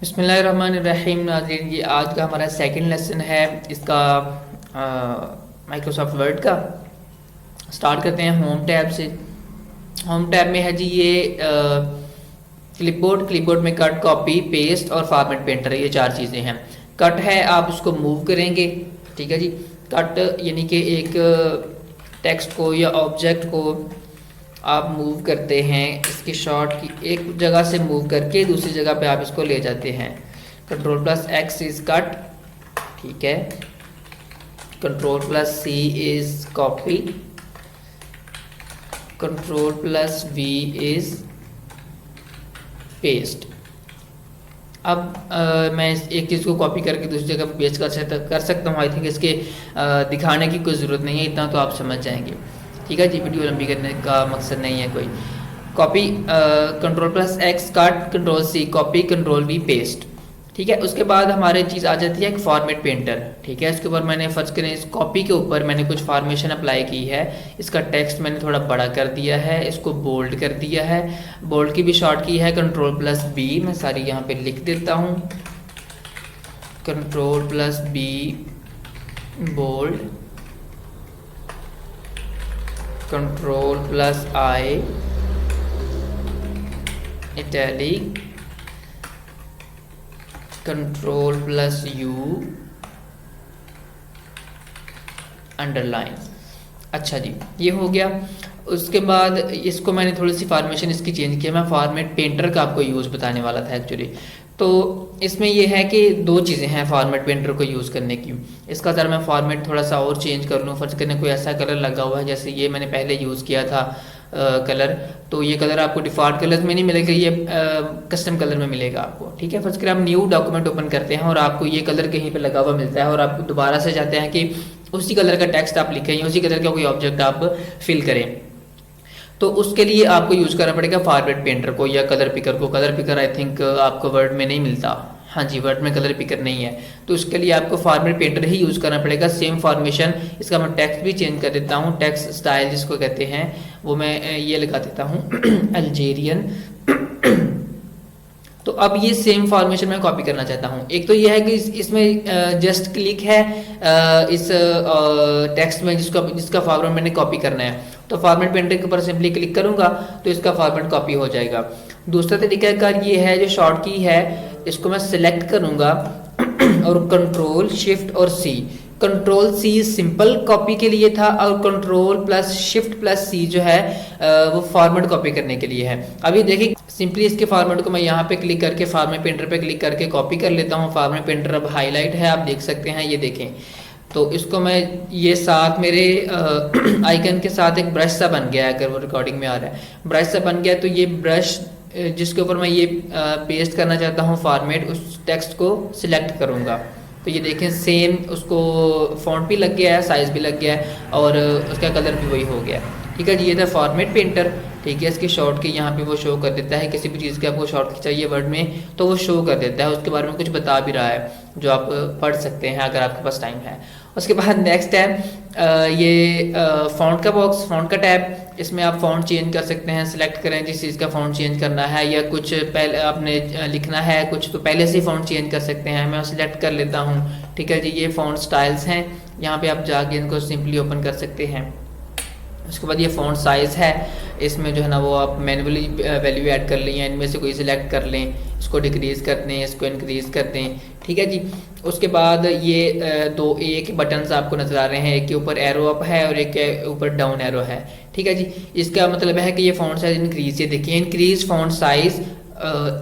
बिस्मिल्लाहिर्रहमानिर्रहीम। नाज़रीन, ये आज का हमारा सेकंड लेसन है इसका माइक्रोसॉफ्ट वर्ड का। स्टार्ट करते हैं होम टैब से। होम टैब में है जी ये क्लिपबोर्ड में कट, कॉपी, पेस्ट और फॉर्मेट पेंटर, ये चार चीज़ें हैं। कट है, आप उसको मूव करेंगे, ठीक है जी। कट यानी कि एक टेक्स्ट को या ऑब्जेक्ट को आप मूव करते हैं, इसकी शॉर्ट की एक जगह से मूव करके दूसरी जगह पे आप इसको ले जाते हैं। Control plus X is cut, ठीक है। Control plus C is copy, control plus V is paste. अब मैं एक चीज़ को कॉपी करके दूसरी जगह पे पेस्ट कर सकता हूँ। आई थिंक इसके दिखाने की कोई ज़रूरत नहीं है, इतना तो आप समझ जाएंगे, ठीक है जी। वीडियो लंबी करने का मकसद नहीं है कोई। Copy, control plus X cut, control C copy, control V paste, ठीक है। उसके बाद हमारे चीज़ आ जाती है एक फॉर्मेट पेंटर, ठीक है। इसके ऊपर मैंने फर्ज करें इस कॉपी के ऊपर मैंने कुछ फॉर्मेशन अप्लाई की है। इसका टेक्स्ट मैंने थोड़ा बड़ा कर दिया है, इसको बोल्ड कर दिया है। बोल्ड की भी शॉर्ट की है कंट्रोल प्लस बी, मैं सारी यहाँ पे लिख देता हूँ। Control plus B bold, control plus I italic, control plus U underline. अच्छा जी, ये हो गया। उसके बाद इसको मैंने थोड़ी सी फॉर्मेशन इसकी चेंज किया। मैं फॉर्मेट पेंटर का आपको यूज़ बताने वाला था एक्चुअली। तो इसमें यह है कि दो चीज़ें हैं फॉर्मेट पेंटर को यूज़ करने की। इसका ज़रा मैं फॉर्मेट थोड़ा सा और चेंज कर लूँ। फर्ज करने कोई ऐसा कलर लगा हुआ है, जैसे ये मैंने पहले यूज़ किया था कलर, तो ये कलर आपको डिफ़ॉल्ट कलर में नहीं मिलेगा, ये कस्टम कलर में मिलेगा आपको, ठीक है। फर्ज करें आप न्यू डॉक्यूमेंट ओपन करते हैं और आपको ये कलर कहीं पे लगा हुआ मिलता है और आप दोबारा से चाहते हैं कि उसी कलर का टेक्स्ट आप लिखें या उसी कलर का कोई ऑब्जेक्ट आप फिल करें, तो उसके लिए आपको यूज़ करना पड़ेगा फॉर्मेट पेंटर को या कलर पिकर को। कलर पिकर आई थिंक आपको वर्ड में नहीं मिलता, हाँ जी, वर्ड में कलर पिकर नहीं है, तो उसके लिए आपको फॉर्मेट पेंटर ही यूज़ करना पड़ेगा। सेम फॉर्मेशन, इसका मैं टेक्स्ट भी चेंज कर देता हूँ। टेक्स्ट स्टाइल जिसको कहते हैं वो मैं ये लगा देता हूँ अल्जेरियन। तो अब ये सेम फॉर्मेशन मैं कॉपी करना चाहता हूँ। एक तो ये है कि इसमें जस्ट क्लिक है इस टेक्स्ट में जिसका फॉर्मेट मैंने कॉपी करना है, तो फॉर्मेट पेंटर के ऊपर सिंपली क्लिक करूँगा तो इसका फॉर्मेट कॉपी हो जाएगा। दूसरा तरीकाकार ये है, जो शॉर्ट की है इसको मैं सिलेक्ट करूँगा और कंट्रोल शिफ्ट और सी। कंट्रोल सी सिंपल कॉपी के लिए था और कंट्रोल प्लस शिफ्ट प्लस सी जो है वो फॉर्मेट कॉपी करने के लिए है। अभी देखिए सिंपली इसके फॉर्मेट को मैं यहाँ पे क्लिक करके फॉर्मेट पेंटर पे क्लिक करके कॉपी कर लेता हूँ। फॉर्मेट पेंटर अब हाईलाइट है, आप देख सकते हैं, ये देखें। तो इसको मैं ये साथ मेरे आइकन के साथ एक ब्रश सा बन गया है, अगर वो रिकॉर्डिंग में आ रहा है, ब्रश सा बन गया। तो ये ब्रश जिसके ऊपर मैं ये पेस्ट करना चाहता हूँ फॉर्मेट, उस टेक्स्ट को सिलेक्ट करूँगा। तो ये देखें सेम उसको फॉन्ट भी लग गया है, साइज़ भी लग गया है और उसका कलर भी वही हो गया, ठीक है जी। ये था फॉर्मेट पेंटर, ठीक है। इसके शॉर्ट की यहाँ पे वो शो कर देता है, किसी भी चीज़ की आपको शॉर्ट की चाहिए वर्ड में तो वो शो कर देता है, उसके बारे में कुछ बता भी रहा है जो आप पढ़ सकते हैं अगर आपके पास टाइम है। उसके बाद नेक्स्ट है ये फ़ॉन्ट का बॉक्स, फ़ॉन्ट का टैब। इसमें आप फ़ॉन्ट चेंज कर सकते हैं, सिलेक्ट करें जिस चीज़ का फ़ॉन्ट चेंज करना है या कुछ पहले आपने लिखना है कुछ, तो पहले से ही फ़ॉन्ट चेंज कर सकते हैं। मैं सिलेक्ट कर लेता हूँ, ठीक है जी। ये फ़ॉन्ट स्टाइल्स हैं, यहाँ पे आप जाके इनको सिंपली ओपन कर सकते हैं। उसके बाद ये फ़ॉन्ट साइज़ है, इसमें जो है ना वो आप मैनुअली वैल्यू ऐड कर लें या इनमें से कोई सिलेक्ट कर लें, इसको डिक्रीज़ कर दें, इसको इंक्रीज़ कर दें, ठीक है जी। उसके बाद ये दो एक बटन्स आपको नज़र आ रहे हैं, एक के ऊपर एरो अप है और एक के ऊपर डाउन एरो है, ठीक है जी। इसका मतलब है कि ये फ़ॉन्ट साइज़ इंक्रीज़, ये देखिए इंक्रीज़ फ़ॉन्ट साइज़,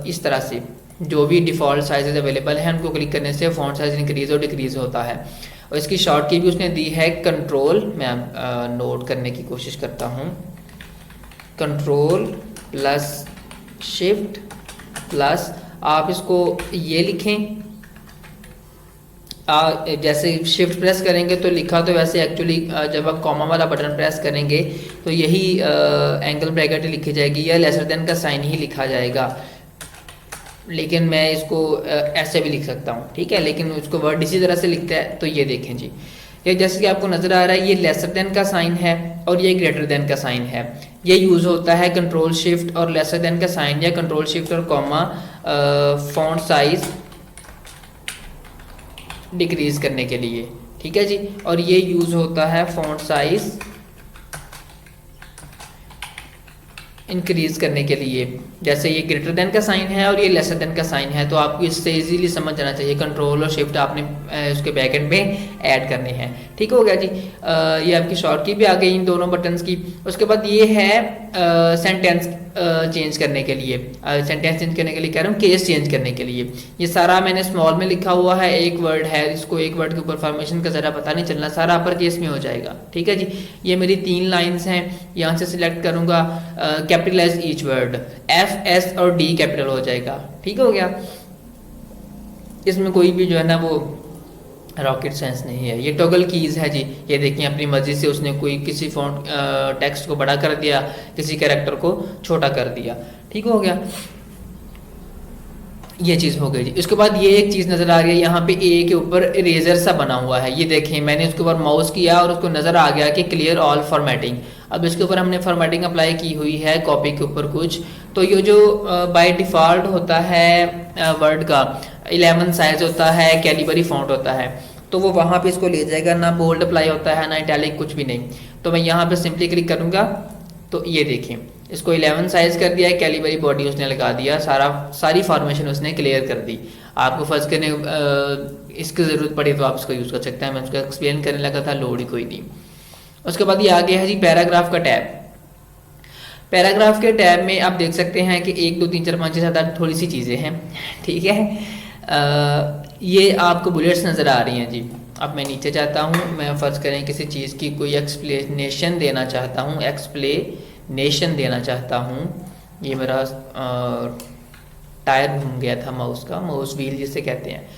इस तरह से जो भी डिफ़ॉल्ट साइज़ अवेलेबल हैं उनको क्लिक करने से फ़ॉन्ट साइज़ इंक्रीज़ और डिक्रीज़ होता है। और इसकी शॉर्ट की भी उसने दी है कंट्रोल, मैं नोट करने की कोशिश करता हूँ। कंट्रोल प्लस शिफ्ट प्लस, आप इसको ये लिखें, जैसे शिफ्ट प्रेस करेंगे तो लिखा तो वैसे एक्चुअली जब आप कॉमा वाला बटन प्रेस करेंगे तो यही एंगल ब्रैकेट लिखी जाएगी या लेसर देन का साइन ही लिखा जाएगा, लेकिन मैं इसको ऐसे भी लिख सकता हूँ, ठीक है। लेकिन उसको वर्ड इसी तरह से लिखता है, तो ये देखें जी, ये जैसे कि आपको नज़र आ रहा है ये लेसर देन का साइन है और ये ग्रेटर देन का साइन है। ये यूज़ होता है कंट्रोल शिफ्ट और लेसर देन का साइन या कंट्रोल शिफ्ट और कॉमा फ़ॉन्ट साइज़ डिक्रीज़ करने के लिए, ठीक है जी। और ये यूज़ होता है फ़ॉन्ट साइज़ इंक्रीज़ करने के लिए। जैसे ये ग्रेटर देन का साइन है और ये लेसर देन का साइन है, तो आपको इससे इजीली समझ जाना चाहिए। कंट्रोल और शिफ्ट आपने उसके बैक एंड में ऐड करने हैं, ठीक हो गया जी। ये आपकी शॉर्ट की भी आ गई इन दोनों बटन्स की। उसके बाद ये है सेंटेंस चेंज करने के लिए, सेंटेंस चेंज करने के लिए कह रहा हूँ, केस चेंज करने के लिए। ये सारा मैंने स्मॉल में लिखा हुआ है, एक वर्ड है, इसको एक वर्ड के ऊपर फॉर्मेशन का ज़रा पता नहीं चलना, सारा अपर केस में हो जाएगा, ठीक है जी। ये मेरी 3 लाइन्स हैं, यहाँ से सिलेक्ट करूँगा, capitalize each word, F S और डी कैपिटल हो जाएगा, ठीक हो गया। इसमें कोई भी जो है ना वो रॉकेट साइंस नहीं है। ये टॉगल कीज़ है जी, ये देखिए अपनी मर्जी से उसने कोई किसी फॉन्ट टेक्स्ट को बड़ा कर दिया, किसी कैरेक्टर को छोटा कर दिया, ठीक हो गया। ये चीज़ हो गई जी। उसके बाद ये एक चीज़ नज़र आ रही है यहाँ पे ए के ऊपर इरेजर सा बना हुआ है, ये देखें मैंने उसके ऊपर माउस किया और उसको नज़र आ गया कि क्लियर ऑल फॉर्मेटिंग। अब इसके ऊपर हमने फॉर्मेटिंग अप्लाई की हुई है कॉपी के ऊपर कुछ, तो ये जो बाय डिफ़ॉल्ट होता है वर्ड का 11 साइज होता है, कैलिबरी फॉन्ट होता है, तो वो वहाँ पे इसको ले जाएगा, ना बोल्ड अप्लाई होता है ना इटैलिक, कुछ भी नहीं। तो मैं यहाँ पे सिंपली क्लिक करूँगा तो ये देखें इसको 11 साइज़ कर दिया है, कैलिबरी बॉडी उसने लगा दिया, सारी फॉर्मेशन उसने क्लियर कर दी। आपको फर्स्ट करने इसकी ज़रूरत पड़ी तो आप इसको यूज़ कर सकते हैं, मैं उसको एक्सप्लेन करने लगा था, लोड ही कोई नहीं। उसके बाद ये आ गया है जी पैराग्राफ का टैब। पैराग्राफ के टैब में आप देख सकते हैं कि 1 2 3 4 5 6 7 8 थोड़ी सी चीज़ें हैं, ठीक है। ये आपको बुलेट्स नज़र आ रही हैं जी। अब मैं नीचे जाता हूँ, मैं फ़र्ज़ करें किसी चीज़ की कोई एक्सप्लेनेशन देना चाहता हूँ, ये मेरा टायर घूम गया था माउस का, माउस व्हील जिसे कहते हैं।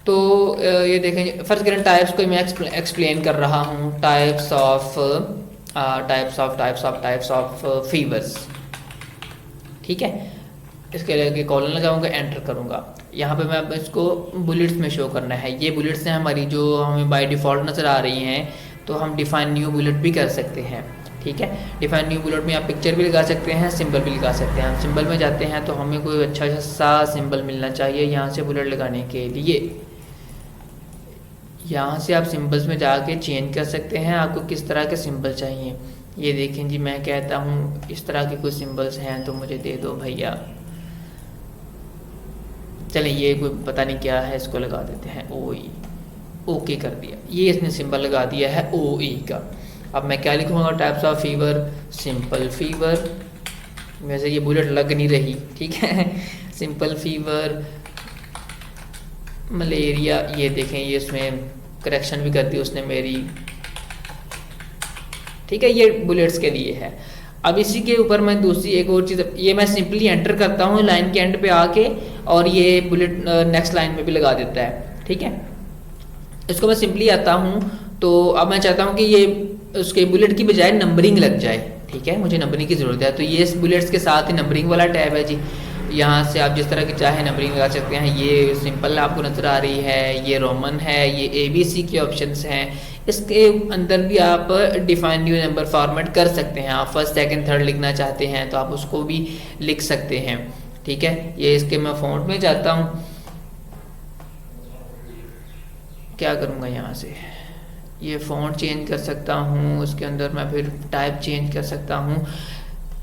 तो ये देखें, फ़र्ज़ करें टाइप्स को मैं एक्सप्लेन कर रहा हूँ, टाइप्स ऑफ फीवर्स, ठीक है। इसके लिए कॉलन लगाऊंगा, एंटर करूंगा। यहाँ पे मैं अब इसको बुलेट्स में शो करना है। ये बुलेट्स हैं हमारी जो हमें बाय डिफ़ॉल्ट नज़र आ रही हैं, तो हम डिफ़ाइन न्यू बुलेट भी कर सकते हैं, ठीक है। डिफ़ाइन न्यू बुलेट में आप पिक्चर भी लगा सकते हैं, सिंबल भी लगा सकते हैं। हम सिंबल में जाते हैं तो हमें कोई अच्छा सा सिंबल मिलना चाहिए यहाँ से बुलेट लगाने के लिए। यहाँ से आप सिंबल्स में जाके चेंज कर सकते हैं, आपको किस तरह के सिंबल चाहिए। ये देखें जी, मैं कहता हूँ इस तरह के कुछ सिंबल्स हैं तो मुझे दे दो भैया। चलें, ये कोई पता नहीं क्या है, इसको लगा देते हैं OE, ओके कर दिया। ये इसने सिंबल लगा दिया है OE का। अब मैं क्या लिखूँगा, types of fever, simple fever. वैसे ये बुलेट लग नहीं रही, ठीक है। सिंपल फीवर, मलेरिया, ये देखें ये इसमें करेक्शन भी कर दी उसने मेरी, ठीक है। ये बुलेट्स के लिए है। अब इसी के ऊपर मैं दूसरी एक और चीज़, ये मैं सिंपली एंटर करता हूँ लाइन के एंड पे आके, और ये बुलेट नेक्स्ट लाइन में भी लगा देता है, ठीक है। इसको मैं सिंपली आता हूँ, तो अब मैं चाहता हूँ कि ये उसके बुलेट की बजाय नंबरिंग लग जाए, ठीक है, मुझे नंबरिंग की ज़रूरत है। तो ये इस बुलेट्स के साथ ही नंबरिंग वाला टैब है जी। यहाँ से आप जिस तरह की चाहे नंबरिंग लगा सकते हैं। ये सिंपल आपको नज़र आ रही है, ये रोमन है, ये ABC के ऑप्शंस हैं। इसके अंदर भी आप डिफाइन न्यू नंबर फॉर्मेट कर सकते हैं। आप फर्स्ट सेकंड थर्ड लिखना चाहते हैं तो आप उसको भी लिख सकते हैं, ठीक है। ये इसके मैं फ़ॉन्ट में जाता हूँ, क्या करूँगा यहाँ से, ये फ़ॉन्ट चेंज कर सकता हूँ, उसके अंदर मैं फिर टाइप चेंज कर सकता हूँ,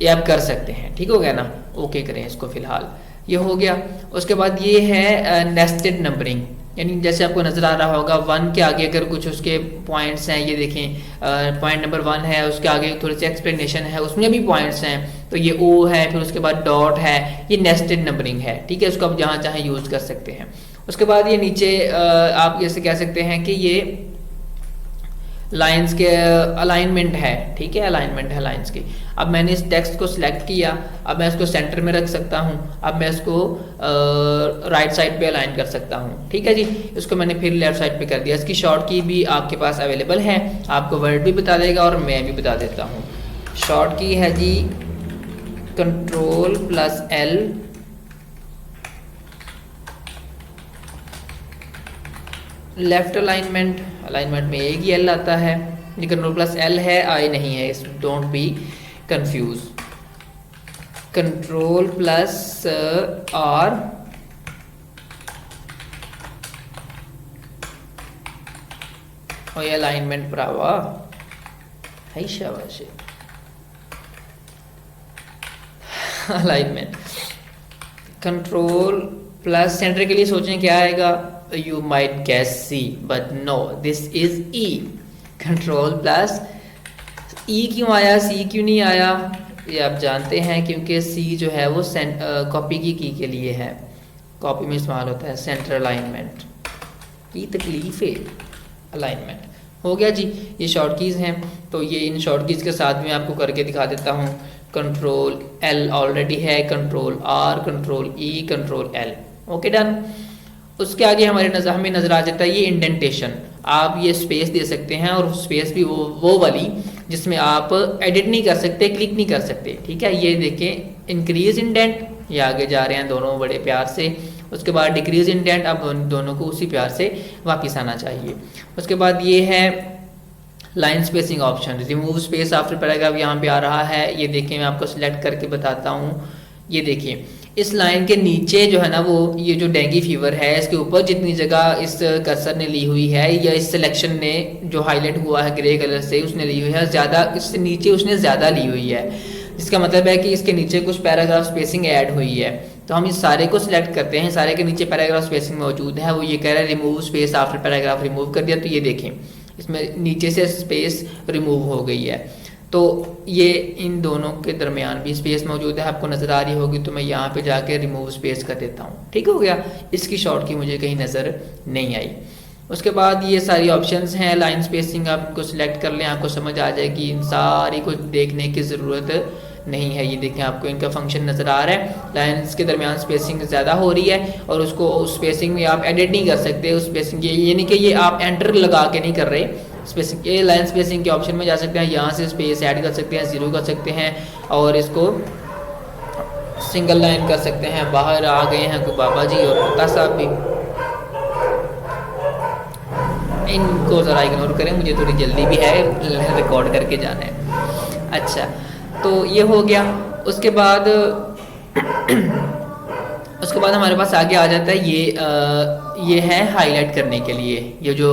ये आप कर सकते हैं, ठीक हो गया ना। ओके करें इसको, फ़िलहाल ये हो गया। उसके बाद ये है नेस्टेड नंबरिंग, यानी जैसे आपको नज़र आ रहा होगा 1 के आगे अगर कुछ उसके पॉइंट्स हैं, ये देखें पॉइंट नंबर 1 है, उसके आगे थोड़ी सी एक्सप्लेनेशन है, उसमें भी पॉइंट्स हैं, तो ये O है, फिर उसके बाद डॉट है, ये नेस्टेड नंबरिंग है, ठीक है। उसको आप जहाँ चाहें यूज़ कर सकते हैं। उसके बाद ये नीचे आप जैसे कह सकते हैं कि ये लाइंस के अलाइनमेंट है, ठीक है, अलाइनमेंट है लाइंस की। अब मैंने इस टेक्स्ट को सिलेक्ट किया, अब मैं इसको सेंटर में रख सकता हूँ, अब मैं इसको राइट साइड पे अलाइन कर सकता हूँ, ठीक है जी। इसको मैंने फिर लेफ्ट साइड पे कर दिया। इसकी शॉर्ट की भी आपके पास अवेलेबल है, आपको वर्ड भी बता देगा और मैं भी बता देता हूँ। शॉर्ट की है जी Ctrl+L, लेफ्ट अलाइनमेंट में एक ही L आता है, ये Ctrl+L है, I नहीं है, इस don't be confuse. Control plus R और ये अलाइनमेंट भरावा है, शाबाश। अलाइनमेंट कंट्रोल प्लस सेंटर के लिए सोचें क्या आएगा, you might guess C but no this is E. Control plus E क्यों आया, सी क्यों नहीं आया, ये आप जानते हैं क्योंकि सी जो है वो कॉपी की के लिए है, कॉपी में इस्तेमाल होता है। सेंटर अलाइनमेंट की तकलीफ है। अलाइनमेंट हो गया जी, ये शॉर्ट कीज़ हैं, तो ये इन शॉर्ट कीज़ के साथ में आपको करके दिखा देता हूँ। कंट्रोल एल ऑलरेडी है, control R, control E, control L, okay done. उसके आगे हमें नज़र आ जाता है ये इंडेंटेशन। आप ये स्पेस दे सकते हैं, और स्पेस भी वो वाली जिसमें आप एडिट नहीं कर सकते, क्लिक नहीं कर सकते, ठीक है। ये देखें इंक्रीज इंडेंट, ये आगे जा रहे हैं दोनों बड़े प्यार से। उसके बाद डिक्रीज इंडेंट, अब दोनों को उसी प्यार से वापस आना चाहिए। उसके बाद ये है line spacing option, remove space after paragraph यहाँ पे आ रहा है। ये देखिए मैं आपको सिलेक्ट करके बताता हूँ। ये देखिए इस लाइन के नीचे जो है ना वो ये जो डेंगू फीवर है, इसके ऊपर जितनी जगह इस कर्सर ने ली हुई है या इस सिलेक्शन ने जो हाईलाइट हुआ है ग्रे कलर से उसने ली हुई है ज़्यादा, इससे नीचे उसने ज़्यादा ली हुई है, जिसका मतलब है कि इसके नीचे कुछ पैराग्राफ स्पेसिंग ऐड हुई है। तो हम इस सारे को सिलेक्ट करते हैं, सारे के नीचे पैराग्राफ स्पेसिंग मौजूद है। वो ये कह रहा है remove space after paragraph, remove कर दिया। तो ये देखें इसमें नीचे से स्पेस रिमूव हो गई है, तो ये इन दोनों के दरमियान भी स्पेस मौजूद है, आपको नज़र आ रही होगी। तो मैं यहाँ पे जाके रिमूव स्पेस कर देता हूँ, ठीक हो गया। इसकी शॉर्ट की मुझे कहीं नज़र नहीं आई। उसके बाद ये सारी ऑप्शंस हैं, लाइन स्पेसिंग आपको सिलेक्ट कर लें, आपको समझ आ जाएगी, इन सारी को देखने की ज़रूरत नहीं है। ये देखें आपको इनका फंक्शन नज़र आ रहा है, लाइन्स के दरमियान स्पेसिंग ज़्यादा हो रही है, और उसको उस स्पेसिंग में आप एडिट नहीं कर सकते। उस स्पेसिंग यानी कि ये आप एंटर लगा के नहीं कर रहे, स्पेसिंग ये लाइन स्पेसिंग के ऑप्शन में जा सकते हैं, यहाँ से स्पेस ऐड कर सकते हैं, ज़ीरो कर सकते हैं, और इसको सिंगल लाइन कर सकते हैं। बाहर आ गए हैं कोई बाबा जी और पता साहब भी, इनको ज़रा इग्नोर करें, मुझे थोड़ी जल्दी भी है, रिकॉर्ड करके जाना है। अच्छा तो ये हो गया। उसके बाद हमारे पास आगे आ जाता है ये है हाईलाइट करने के लिए, ये जो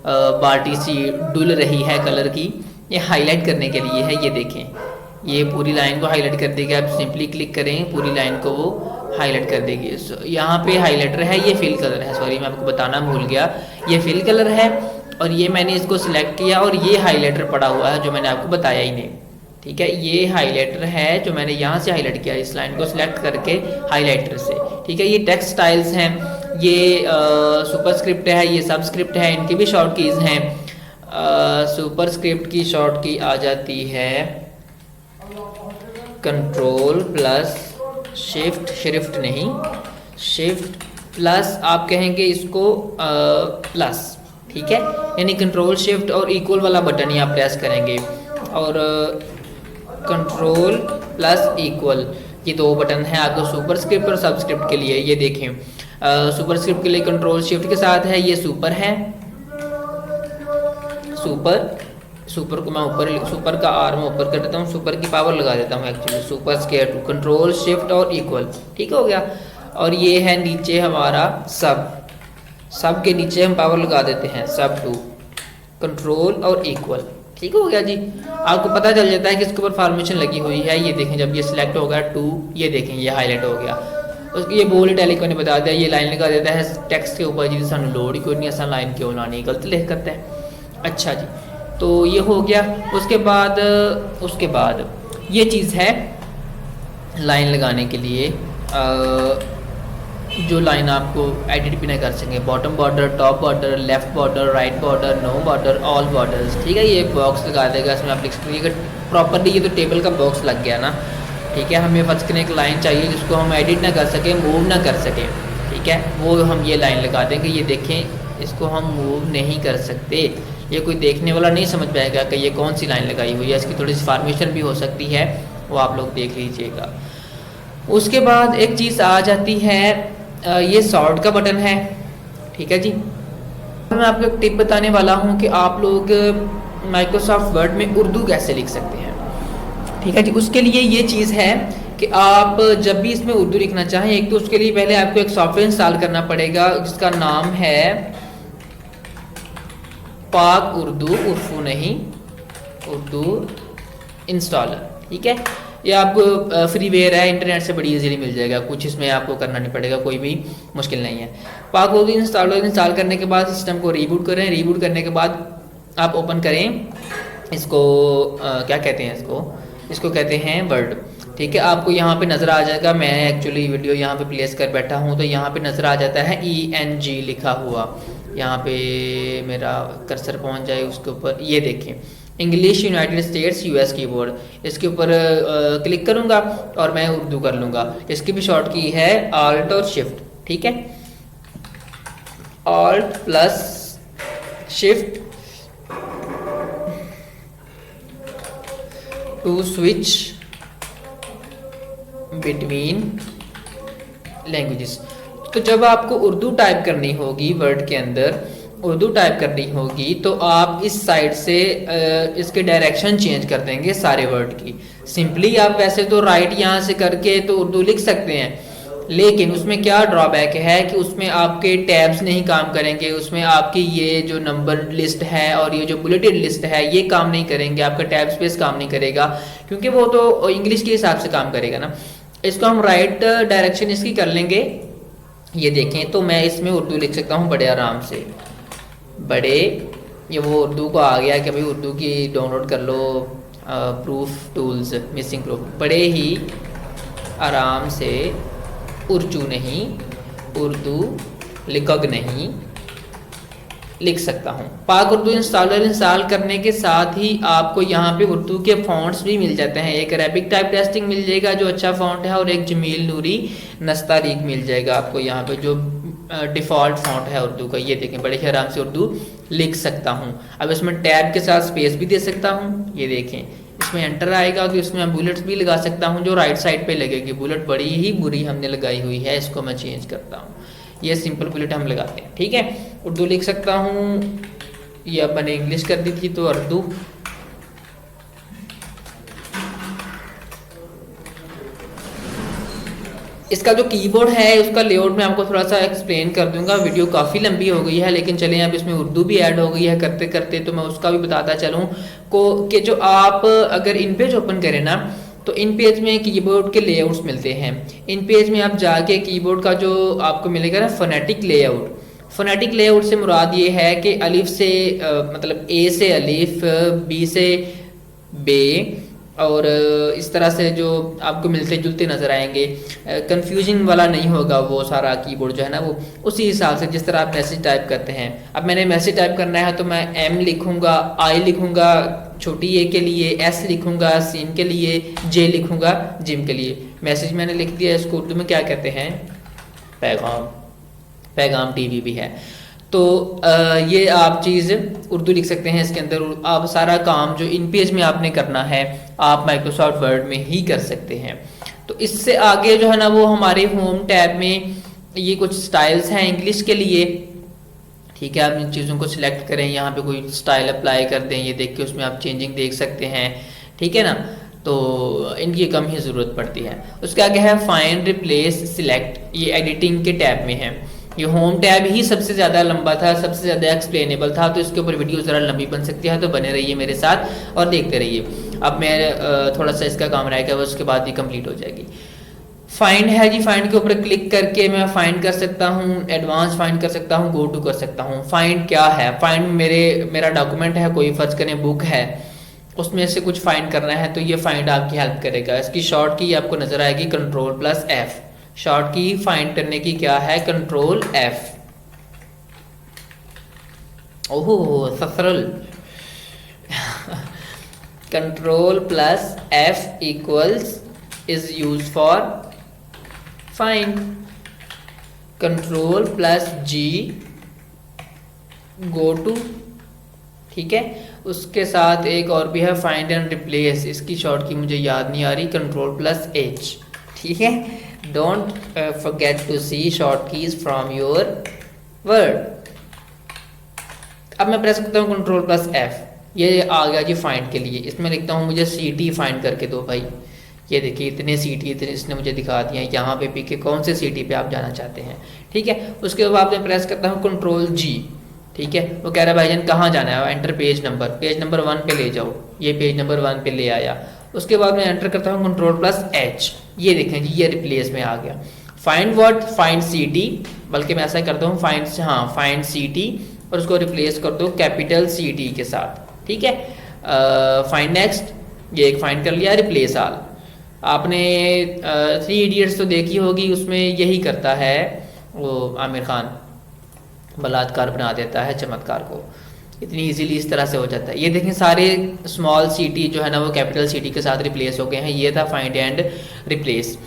बाल्टी सी डुल रही है कलर की, ये हाईलाइट करने के लिए है। ये देखें ये पूरी लाइन को हाईलाइट कर देगी, आप सिंपली क्लिक करें पूरी लाइन को वो हाईलाइट कर देगी। यहाँ पे हाईलाइटर है, ये फिल कलर है, सॉरी मैं आपको बताना भूल गया, ये फिल कलर है, और ये मैंने इसको सिलेक्ट किया, और ये हाईलाइटर पड़ा हुआ है जो मैंने आपको बताया ही नहीं, ठीक है। ये हाईलाइटर है जो मैंने यहाँ से हाईलाइट किया, इस लाइन को सिलेक्ट करके हाईलाइटर से, ठीक है। ये टेक्स्ट स्टाइल्स हैं, ये सुपरस्क्रिप्ट है, ये सबस्क्रिप्ट है, इनकी भी शॉर्ट कीज़ हैं। सुपरस्क्रिप्ट की शॉर्ट की आ जाती है कंट्रोल प्लस शिफ्ट, शिफ्ट नहीं शिफ्ट प्लस, आप कहेंगे इसको प्लस, ठीक है। यानी कंट्रोल शिफ्ट और इक्वल वाला बटन ही आप प्रेस करेंगे, और कंट्रोल प्लस इक्वल, ये दो बटन हैं आपको सुपरस्क्रिप्ट और सबस्क्रिप्ट के लिए। ये देखें सुपरस्क्रिप्ट के लिए कंट्रोल शिफ्ट के साथ है, ये सुपर है, सुपर को मैं ऊपर, सुपर का आर में ऊपर कर देता हूँ, सुपर की पावर लगा देता हूँ actually, super square two, control shift और इक्वल, ठीक हो गया। और ये है नीचे हमारा सब के नीचे हम पावर लगा देते हैं, सब टू, कंट्रोल और इक्वल, ठीक हो गया जी। आपको पता चल जाता है कि इसके ऊपर फॉर्मेशन लगी हुई है। ये देखें जब ये सिलेक्ट हो गया टू, ये देखें ये हाईलाइट हो गया। उसकी ये बोल्ड इटैलिक मैंने बता दिया, ये लाइन लगा देता है टेक्स्ट के ऊपर, जी सानू लोड ही कोई नहीं, असा लाइन क्यों लानी, गलत लिख करता है। अच्छा जी, तो ये हो गया। उसके बाद ये चीज़ है लाइन लगाने के लिए, जो लाइन आपको एडिट भी नहीं कर सकेंगे, bottom border, top border, left border, right border, no border, all borders, ठीक है। ये बॉक्स लगा देगा, इसमें आप लिख सकते हैं प्रॉपरली, ये तो टेबल का बॉक्स लग गया ना, ठीक है। हमें फर्स्ट करने एक लाइन चाहिए जिसको हम एडिट ना कर सकें, मूव ना कर सकें, ठीक है, वो हम ये लाइन लगा देंगे। ये देखें इसको हम मूव नहीं कर सकते, ये कोई देखने वाला नहीं समझ पाएगा कि ये कौन सी लाइन लगाई हुई है, इसकी थोड़ी सी फॉर्मेशन भी हो सकती है, वो आप लोग देख लीजिएगा। उसके बाद एक चीज़ आ जाती है, ये सॉर्ट का बटन है, ठीक है जी। मैं आपको एक टिप बताने वाला हूँ कि आप लोग माइक्रोसॉफ्ट वर्ड में उर्दू कैसे लिख सकते हैं, ठीक है जी। उसके लिए ये चीज़ है कि आप जब भी इसमें उर्दू लिखना चाहें, एक तो उसके लिए पहले आपको एक सॉफ्टवेयर इंस्टॉल करना पड़ेगा जिसका नाम है पाक उर्दू, उर्फू नहीं, उर्दू इंस्टॉलर। ठीक है, ये आपको फ्रीवेयर है, इंटरनेट से बड़ी इजीली मिल जाएगा, कुछ इसमें आपको करना नहीं पड़ेगा, कोई भी मुश्किल नहीं है। पाक उर्दू इंस्टॉलर इंस्टॉल करने के बाद सिस्टम को रीबूट करें, रीबूट करने के बाद आप ओपन करें इसको, क्या कहते हैं इसको कहते हैं वर्ड। ठीक है, आपको यहाँ पे नज़र आ जाएगा, मैं एक्चुअली वीडियो यहाँ पे प्लेस कर बैठा हूँ तो यहाँ पे नज़र आ जाता है ENG लिखा हुआ, यहाँ पे मेरा कर्सर पहुँच जाए उसके ऊपर, ये देखें English United states US keyboard, इसके ऊपर क्लिक करूँगा और मैं उर्दू कर लूँगा। इसकी भी शॉर्ट की है Alt और Shift। ठीक है, Alt plus Shift to switch between languages. तो जब आपको उर्दू टाइप करनी होगी, वर्ड के अंदर उर्दू टाइप करनी होगी, तो आप इस साइड से इसके डायरेक्शन चेंज कर देंगे सारे वर्ड की। सिंपली आप वैसे तो राइट यहाँ से करके तो उर्दू लिख सकते हैं, लेकिन उसमें क्या ड्रॉबैक है कि उसमें आपके टैब्स नहीं काम करेंगे, उसमें आपकी ये जो नंबर लिस्ट है और ये जो बुलेटेड लिस्ट है ये काम नहीं करेंगे, आपका टैब स्पेस काम नहीं करेगा, क्योंकि वो तो इंग्लिश के हिसाब से काम करेगा ना। इसको हम राइट डायरेक्शन इसकी कर लेंगे, ये देखें तो मैं इसमें उर्दू लिख सकता हूँ बड़े आराम से, बड़े, ये वो उर्दू को आ गया कि भाई उर्दू की डाउनलोड कर लो प्रूफ टूल्स, मिसिंग प्रूफ, बड़े ही आराम से, उर्दू नहीं, उर्दू लिखग नहीं लिख सकता हूँ। पाक उर्दू इंस्टॉलर इंस्टॉल करने के साथ ही आपको यहाँ पे उर्दू के फॉन्ट्स भी मिल जाते हैं। एक अरेबिक टाइप टेस्टिंग मिल जाएगा जो अच्छा फॉन्ट है, और एक जमील नूरी नस्तारीक मिल जाएगा आपको यहाँ पे जो डिफ़ॉल्ट फॉन्ट है उर्दू का। ये देखें, बड़े ही आराम से उर्दू लिख सकता हूँ। अब इसमें टैब के साथ स्पेस भी दे सकता हूँ, ये देखें इसमें एंटर आएगा तो इसमें मैं बुलेट्स भी लगा सकता हूँ जो राइट साइड पे लगेगी। बुलेट बड़ी ही बुरी हमने लगाई हुई है, इसको मैं चेंज करता हूँ, ये सिंपल बुलेट हम लगाते हैं। ठीक है, उर्दू लिख सकता हूँ, ये अब मैंने इंग्लिश कर दी थी तो उर्दू। इसका जो कीबोर्ड है उसका लेआउट मैं आपको थोड़ा सा एक्सप्लेन कर दूंगा, वीडियो काफ़ी लंबी हो गई है, लेकिन चलें अब इसमें उर्दू भी ऐड हो गई है करते करते, तो मैं उसका भी बताता चलूँ को कि जो आप अगर इन पेज ओपन करें ना, तो इन पेज में कीबोर्ड के लेआउट्स मिलते हैं। इन पेज में आप जाके कीबोर्ड का जो आपको मिलेगा ना फोनेटिक लेआउट, फोनेटिक लेआउट से मुराद ये है कि अलिफ से मतलब ए से अलिफ, बी से बे, और इस तरह से जो आपको मिलते जुलते नज़र आएंगे, कंफ्यूजिंग वाला नहीं होगा वो सारा कीबोर्ड जो है ना, वो उसी हिसाब से जिस तरह आप मैसेज टाइप करते हैं। अब मैंने मैसेज टाइप करना है तो मैं एम लिखूंगा, आई लिखूंगा छोटी ए के लिए, एस लिखूंगा सीन के लिए, जे लिखूंगा जिम के लिए। मैसेज मैंने लिख दिया, इसको उर्दू में क्या कहते हैं, पैगाम, पैगाम टीवी भी है। तो ये आप चीज़ उर्दू लिख सकते हैं इसके अंदर। आप सारा काम जो इन पेज में आपने करना है आप माइक्रोसॉफ्ट वर्ड में ही कर सकते हैं। तो इससे आगे जो है ना वो हमारे होम टैब में ये कुछ स्टाइल्स हैं इंग्लिश के लिए। ठीक है, आप इन चीज़ों को सिलेक्ट करें, यहाँ पे कोई स्टाइल अप्लाई कर दें, ये देख के उसमें आप चेंजिंग देख सकते हैं। ठीक है ना, तो इनकी कम ही ज़रूरत पड़ती है। उसके आगे है फाइंड, रिप्लेस, सिलेक्ट, ये एडिटिंग के टैब में है। ये होम टैब ही सबसे ज़्यादा लंबा था, सबसे ज़्यादा एक्सप्लेनेबल था, तो इसके ऊपर वीडियो ज़रा लंबी बन सकती है, तो बने रहिए मेरे साथ और देखते रहिए। अब मैं थोड़ा सा इसका काम रहेगा, उसके बाद ही कंप्लीट हो जाएगी। फाइंड है जी, फाइंड के ऊपर क्लिक करके मैं फाइंड कर सकता हूँ, एडवांस फाइंड कर सकता हूँ, गो टू कर सकता हूँ। फाइंड क्या है, फाइंड मेरा डॉक्यूमेंट है कोई, फर्ज करें बुक है, उसमें से कुछ फाइंड करना है तो ये फाइंड आपकी हेल्प करेगा। इसकी शॉर्ट की आपको नज़र आएगी Ctrl+F। शॉर्ट की फाइंड करने की क्या है, Ctrl+F। ओहो सरल Ctrl+F equals is use for find, Ctrl+G go to. ठीक है, उसके साथ एक और भी है फाइंड एंड रिप्लेस, इसकी शॉर्ट की मुझे याद नहीं आ रही, Ctrl+H। ठीक है, don't forget to see short keys from your word. अब मैं प्रेस करता हूँ Ctrl+F, ये आ गया जी फाइंड के लिए। इसमें लिखता हूँ मुझे CT फाइंड करके दो भाई, ये देखिए इतने सीटी इतने इसने मुझे दिखा दिया, यहाँ पे पी के कौन से सीटी पे आप जाना चाहते हैं। ठीक है, उसके बाद मैं प्रेस करता हूँ कंट्रोल जी। ठीक है, वो कह रहा है भाईजान कहाँ जाना है, एंटर पेज नंबर 1 पे ले जाओ, ये पेज नंबर 1 पे ले आया। उसके बाद मैं एंटर करता हूँ कंट्रोल+H, ये देखें जी ये रिप्लेस में आ गया। फाइंड वर्ड, फाइंड सीटी, बल्कि मैं ऐसा करता हूँ फाइंड सीटी और उसको रिप्लेस कर दो कैपिटल सीटी के साथ। ठीक है, फाइंड नेक्स्ट, ये एक फाइंड कर लिया। रिप्लेस ऑल, आपने 3 इडियट्स तो देखी होगी, उसमें यही करता है वो आमिर खान, बलात्कार बना देता है चमत्कार को, इतनी इजीली इस तरह से हो जाता है। ये देखें सारे स्मॉल सीटी जो है ना वो कैपिटल सीटी के साथ रिप्लेस हो गए हैं। ये था फाइंड एंड रिप्लेस,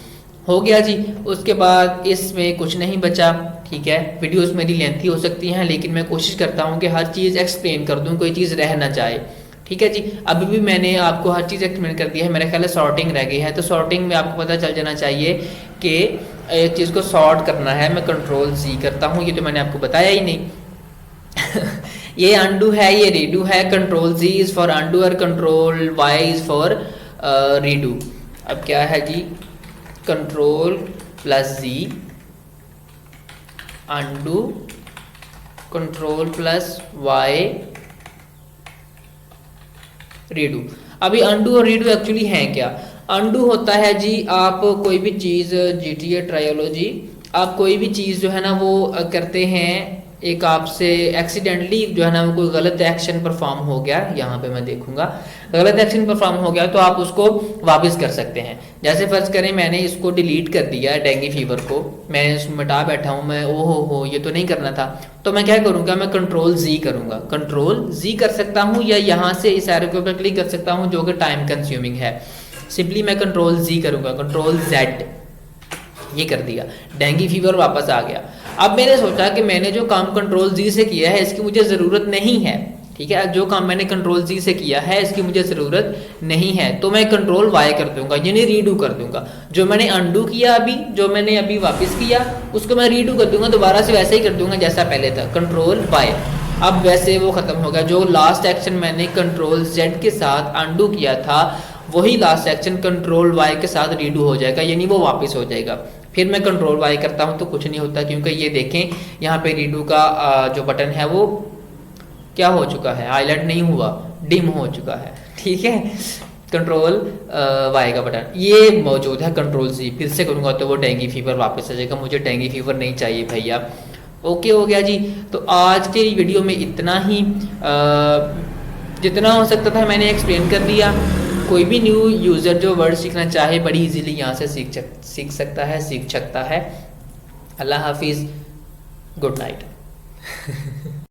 हो गया जी। उसके बाद इसमें कुछ नहीं बचा। ठीक है, वीडियोस मेरी लेंथी हो सकती हैं, लेकिन मैं कोशिश करता हूँ कि हर चीज़ एक्सप्लेन कर दूँ, कोई चीज़ रह ना जाए। ठीक है जी, अभी भी मैंने आपको हर चीज़ एक्सप्लेन कर दिया है। मेरा ख्याल है सॉर्टिंग रह गई है, तो सॉर्टिंग में आपको पता चल जाना चाहिए कि एक चीज़ को सॉर्ट करना है। मैं कंट्रोल-Z करता हूँ, ये तो मैंने आपको बताया ही नहीं। ये अनडू है, ये रीडू है। कंट्रोल-Z इज़ फॉर अनडू और कंट्रोल-Y इज़ फॉर रीडू। अब क्या है जी, कंट्रोल+Z अनडू, कंट्रोल+Y रीडू। अभी अनडू और रीडू एक्चुअली हैं क्या? अनडू होता है जी, आप कोई भी चीज़ GTA ट्रायोलॉजी, आप कोई भी चीज़ जो है ना वो करते हैं, एक आपसे एक्सीडेंटली जो है ना वो कोई गलत एक्शन परफॉर्म हो गया, यहाँ पे मैं देखूंगा गलत एक्शन परफॉर्म हो गया तो आप उसको वापस कर सकते हैं। जैसे फर्ज करें मैंने इसको डिलीट कर दिया डेंगू फीवर को, मैं इसको मिटा बैठा हूँ, मैं ओहो हो ये तो नहीं करना था, तो मैं क्या करूँगा, मैं कंट्रोल-Z करूँगा। कंट्रोल-Z कर सकता हूँ या यहाँ से इस एरो के ऊपर क्लिक कर सकता हूँ जो कि टाइम कंज्यूमिंग है। सिंपली मैं कंट्रोल-Z करूँगा, कंट्रोल-Z, ये कर दिया, डेंगू फीवर वापस आ गया। अब मैंने सोचा कि मैंने जो काम कंट्रोल-Z से किया है इसकी मुझे ज़रूरत नहीं है। ठीक है, जो काम मैंने कंट्रोल-Z से किया है इसकी मुझे ज़रूरत नहीं है, तो मैं कंट्रोल-Y कर दूंगा, यानी रीडू कर दूंगा। जो मैंने अनडू किया अभी, जो मैंने अभी वापस किया उसको मैं रीडू कर दूंगा, दोबारा से वैसे ही कर दूंगा जैसा पहले था, कंट्रोल-Y। अब वैसे वो ख़त्म हो गया। जो लास्ट एक्शन मैंने कंट्रोल-Z के साथ अनडू किया था वही लास्ट एक्शन कंट्रोल-Y के साथ रीडू हो जाएगा, यानी वो वापस हो जाएगा। फिर मैं कंट्रोल-Y करता हूँ तो कुछ नहीं होता, क्योंकि ये देखें यहाँ पे रीडू का जो बटन है वो क्या हो चुका है, हाईलाइट नहीं हुआ, डिम हो चुका है। ठीक है, कंट्रोल-Y का बटन ये मौजूद है। कंट्रोल-Z फिर से करूँगा तो वो डेंगू फीवर वापस आ जाएगा, मुझे डेंगू फीवर नहीं चाहिए भैया। ओके हो गया जी। तो आज के वीडियो में इतना ही, जितना हो सकता था मैंने एक्सप्लेन कर दिया। कोई भी न्यू यूज़र जो वर्ड सीखना चाहे बड़ी इजीली यहाँ से सीख सकता है। अल्लाह हाफिज़, गुड नाइट।